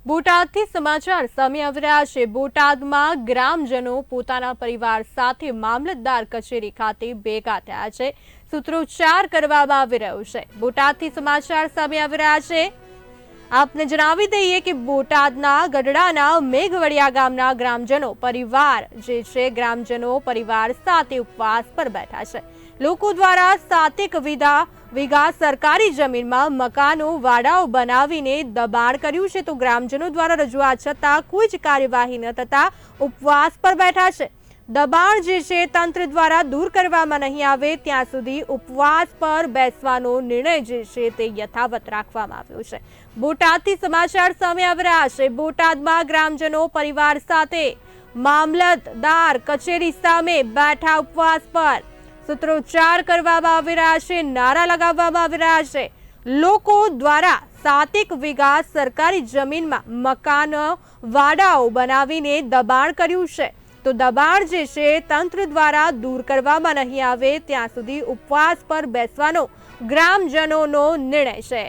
બોટાદથી સમાચાર સામે આવી રહ્યા છે। બોટાદમાં ગ્રામજનો પોતાના પરિવાર સાથે મામલતદાર કચેરી ખાતે ભેગા થયા છે। સૂત્રોચ્ચાર કરવામાં આવી રહ્યો છે। બોટાદથી સમાચાર સામે આવી રહ્યા છે। આપને જણાવી દઈએ કે બોટાદના ગઢડાના મેઘવડિયા ગામના ગ્રામજનો પરિવાર સાથે ઉપવાસ પર બેઠા છે। લોકો દ્વારા 7 વીઘા સરકારી જમીનમાં મકાનો વાડાઓ બનાવીને દબાણ કર્યું છે, તો ગ્રામજનો દ્વારા રજૂઆત છતાં કોઈ જ કાર્યવાહી ન થતા ઉપવાસ પર બેઠા છે। દબાણ જે છે તંત્ર દ્વારા દૂર કરવામાં નહીં આવે ત્યાં સુધી ઉપવાસ પર બેસવાનો નિર્ણય જે છે તે યથાવત રાખવામાં આવ્યો છે। બોટાદથી સમાચાર સામે આવી રહ્યા છે। બોટાદમાં ગ્રામજનો પરિવાર સાથે મામલતદાર કચેરી સામે બેઠા ઉપવાસ પર સૂત્રોચ્ચાર કરવામાં આવી રહ્યા છે, નારા લગાવવામાં આવી રહ્યા છે। લોકો દ્વારા 7 વીઘા સરકારી જમીનમાં મકાન વાડાઓ બનાવીને દબાણ કર્યું છે, તો દબાણ જે છે તંત્ર દ્વારા દૂર કરવામાં નહીં આવે ત્યાં સુધી ઉપવાસ પર બેસવાનો ગ્રામજનોનો નિર્ણય છે।